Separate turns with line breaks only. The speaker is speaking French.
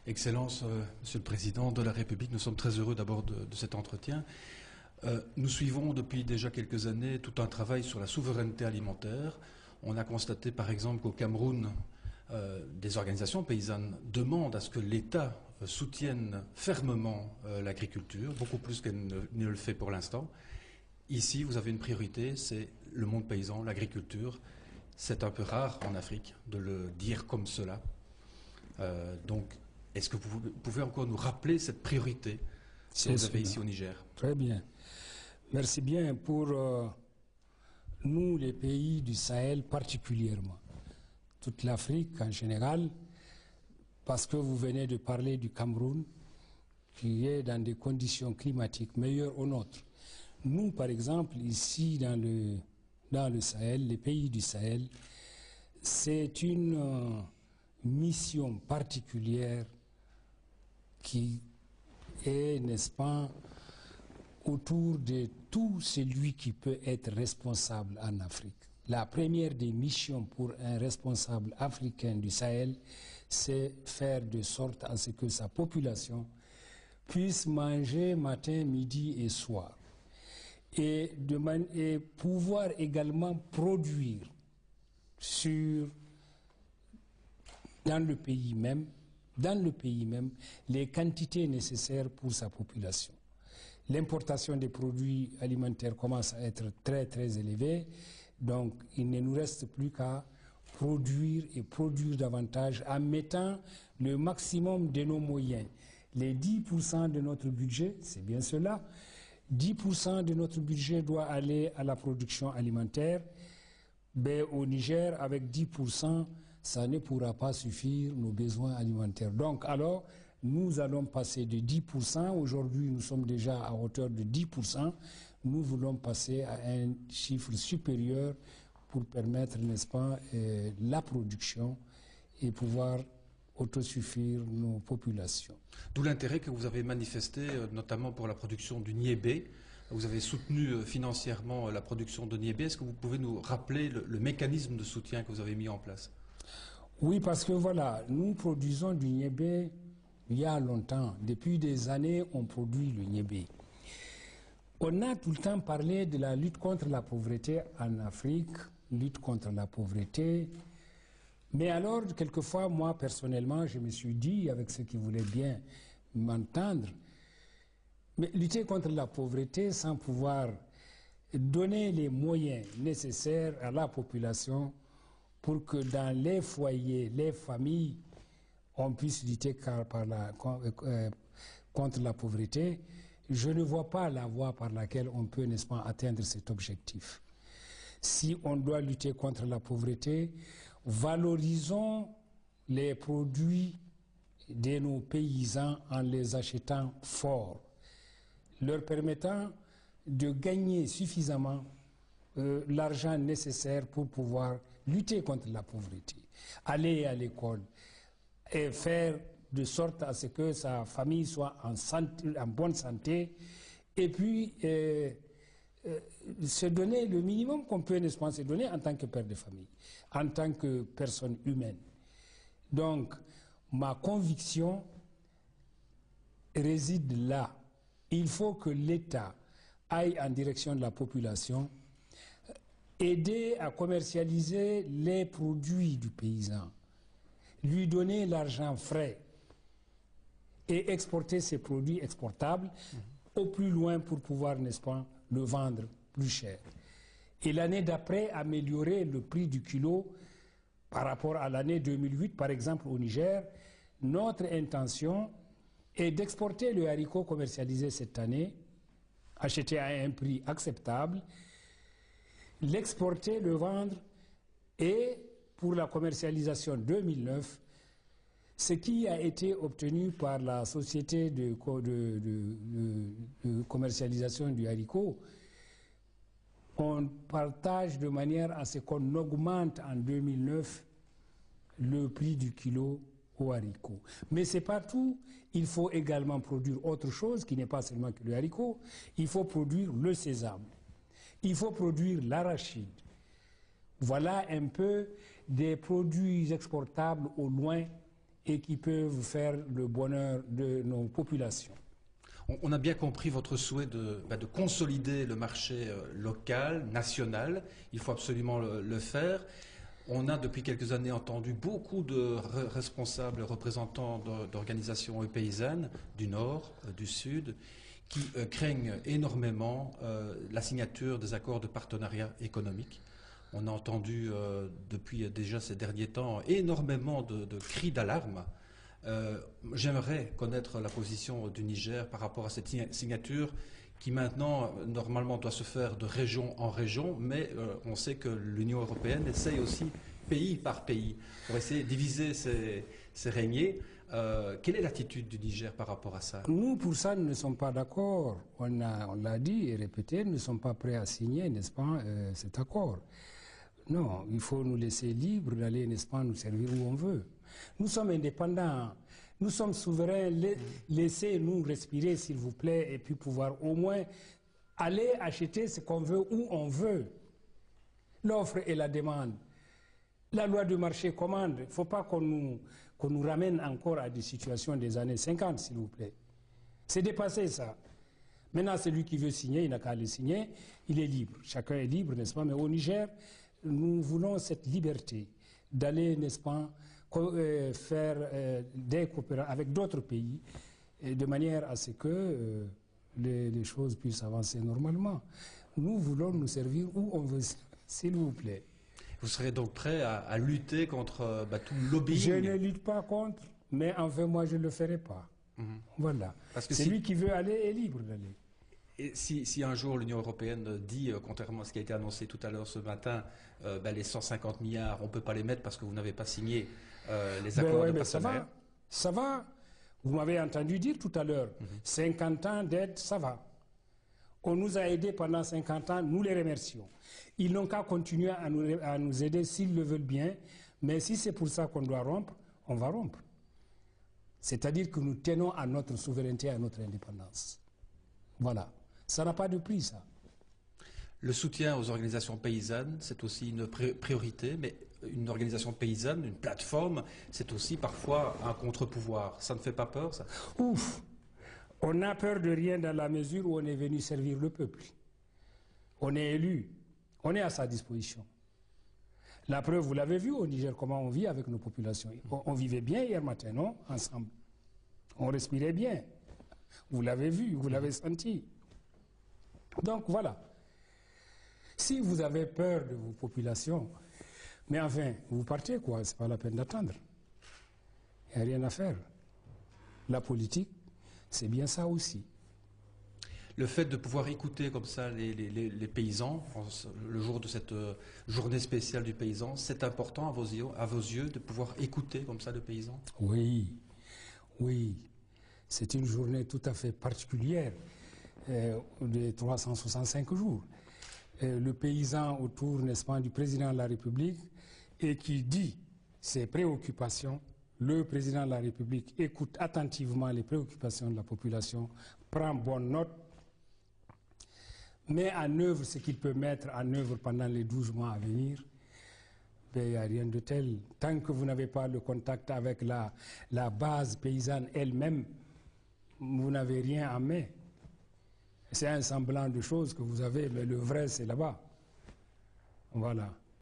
Excellence, Monsieur le Président de la République, nous sommes très heureux d'abord de cet entretien. Nous suivons depuis déjà quelques années tout un travail sur la souveraineté alimentaire. On a constaté par exemple qu'au Cameroun, des organisations paysannes demandent à ce que l'État soutienne fermement l'agriculture, beaucoup plus qu'elle ne le fait pour l'instant. Ici, vous avez une priorité, c'est le monde paysan, l'agriculture. C'est un peu rare en Afrique de le dire comme cela. Donc, est-ce que vous pouvez encore nous rappeler cette priorité que vous avez ici au Niger?
Très bien. Merci bien pour nous, les pays du Sahel particulièrement, toute l'Afrique en général, parce que vous venez de parler du Cameroun, qui est dans des conditions climatiques meilleures aux nôtres. Nous, par exemple, ici dans le Sahel, les pays du Sahel, c'est une mission particulière qui est, n'est-ce pas, autour de tout celui qui peut être responsable en Afrique. La première des missions pour un responsable africain du Sahel, c'est faire de sorte à ce que sa population puisse manger matin, midi et soir. Et pouvoir également produire dans le pays même, les quantités nécessaires pour sa population. L'importation des produits alimentaires commence à être très très élevée, donc il ne nous reste plus qu'à produire et produire davantage en mettant le maximum de nos moyens. Les 10% de notre budget, c'est bien cela, 10% de notre budget doit aller à la production alimentaire. Ben, au Niger, avec 10%, ça ne pourra pas suffire nos besoins alimentaires. Donc, alors, nous allons passer de 10%. Aujourd'hui, nous sommes déjà à hauteur de 10%. Nous voulons passer à un chiffre supérieur pour permettre, n'est-ce pas, la production et pouvoir autosuffire nos populations.
D'où l'intérêt que vous avez manifesté, notamment pour la production du niébé. Vous avez soutenu financièrement la production de niébé. Est-ce que vous pouvez nous rappeler le mécanisme de soutien que vous avez mis en place?
Oui, parce que voilà, nous produisons du niébé il y a longtemps. Depuis des années, on produit le niébé. On a tout le temps parlé de la lutte contre la pauvreté en Afrique, lutte contre la pauvreté. Mais alors, quelquefois, moi, personnellement, je me suis dit, avec ceux qui voulaient bien m'entendre, mais lutter contre la pauvreté sans pouvoir donner les moyens nécessaires à la population pour que dans les foyers, les familles, on puisse lutter contre la pauvreté, je ne vois pas la voie par laquelle on peut, n'est-ce pas, atteindre cet objectif. Si on doit lutter contre la pauvreté, valorisons les produits de nos paysans en les achetant forts, leur permettant de gagner suffisamment l'argent nécessaire pour pouvoir lutter contre la pauvreté, aller à l'école et faire de sorte à ce que sa famille soit en bonne santé et puis se donner le minimum qu'on peut, n'est-ce pas, se donner en tant que père de famille, en tant que personne humaine. Donc, ma conviction réside là. Il faut que l'État aille en direction de la population, aider à commercialiser les produits du paysan, lui donner l'argent frais et exporter ces produits exportables au plus loin pour pouvoir, n'est-ce pas, le vendre plus cher. Et l'année d'après, améliorer le prix du kilo par rapport à l'année 2008, par exemple au Niger. Notre intention est d'exporter le haricot commercialisé cette année, acheté à un prix acceptable, l'exporter, le vendre, et pour la commercialisation 2009, ce qui a été obtenu par la société de commercialisation du haricot, on partage de manière à ce qu'on augmente en 2009 le prix du kilo au haricot. Mais ce n'est pas tout. Il faut également produire autre chose qui n'est pas seulement que le haricot. Il faut produire le sésame. Il faut produire l'arachide. Voilà un peu des produits exportables au loin et qui peuvent faire le bonheur de nos populations.
On a bien compris votre souhait de consolider le marché local, national. Il faut absolument le faire. On a depuis quelques années entendu beaucoup de responsables, représentants d'organisations paysannes du Nord, du Sud, qui craignent énormément la signature des accords de partenariat économique. On a entendu depuis déjà ces derniers temps énormément de cris d'alarme. J'aimerais connaître la position du Niger par rapport à cette signature qui maintenant, normalement, doit se faire de région en région, mais on sait que l'Union européenne essaye aussi, pays par pays, pour essayer de diviser ces régniers. Quelle est l'attitude du Niger par rapport à ça?
Nous, pour ça, nous ne sommes pas d'accord. On l'a dit et répété, nous ne sommes pas prêts à signer, n'est-ce pas, cet accord. Non, il faut nous laisser libres d'aller, n'est-ce pas, nous servir où on veut. Nous sommes indépendants, nous sommes souverains, laissez-nous respirer s'il vous plaît et puis pouvoir au moins aller acheter ce qu'on veut où on veut. L'offre et la demande. La loi du marché commande. Il ne faut pas qu'on nous ramène encore à des situations des années 50 s'il vous plaît. C'est dépassé ça. Maintenant celui qui veut signer, il n'a qu'à le signer, il est libre. Chacun est libre, n'est-ce pas? Mais au Niger, nous voulons cette liberté d'aller, n'est-ce pas, faire des coopérations avec d'autres pays de manière à ce que les choses puissent avancer normalement. Nous voulons nous servir où on veut, s'il vous plaît.
Vous serez donc prêt à lutter contre tout le lobbying?
Je ne lutte pas contre, mais enfin moi je ne le ferai pas. Voilà. Parce que celui qui veut aller est libre d'aller.
Et si un jour l'Union européenne dit, contrairement à ce qui a été annoncé tout à l'heure ce matin, les 150 milliards, on ne peut pas les mettre parce que vous n'avez pas signé les accords de partenariat.
Ça va. Vous m'avez entendu dire tout à l'heure, 50 ans d'aide, ça va. On nous a aidés pendant 50 ans, nous les remercions. Ils n'ont qu'à continuer à nous aider s'ils le veulent bien, mais si c'est pour ça qu'on doit rompre, on va rompre. C'est-à-dire que nous tenons à notre souveraineté, à notre indépendance. Voilà. Ça n'a pas de prix, ça.
Le soutien aux organisations paysannes, c'est aussi une priorité, mais une organisation paysanne, une plateforme, c'est aussi parfois un contre-pouvoir. Ça ne fait pas peur, ça?
Ouf! On n'a peur de rien dans la mesure où on est venu servir le peuple. On est élu. On est à sa disposition. La preuve, vous l'avez vu au Niger, comment on vit avec nos populations. On vivait bien hier matin, non? Ensemble. On respirait bien. Vous l'avez vu, vous l'avez senti. Donc voilà. Si vous avez peur de vos populations, mais enfin, vous partez quoi, c'est pas la peine d'attendre. Il n'y a rien à faire. La politique, c'est bien ça aussi.
Le fait de pouvoir écouter comme ça les paysans, le jour de cette journée spéciale du paysan, c'est important à vos yeux de pouvoir écouter comme ça le paysan?
Oui, oui. C'est une journée tout à fait particulière, de 365 jours. Le paysan autour, n'est-ce pas, du président de la République, et qui dit ses préoccupations. Le président de la République écoute attentivement les préoccupations de la population, prend bonne note, met en œuvre ce qu'il peut mettre en œuvre pendant les 12 mois à venir. Il n'y a rien de tel. Tant que vous n'avez pas le contact avec la base paysanne elle-même, vous n'avez rien en main. C'est un semblant de choses que vous avez, mais le vrai, c'est là-bas. Voilà.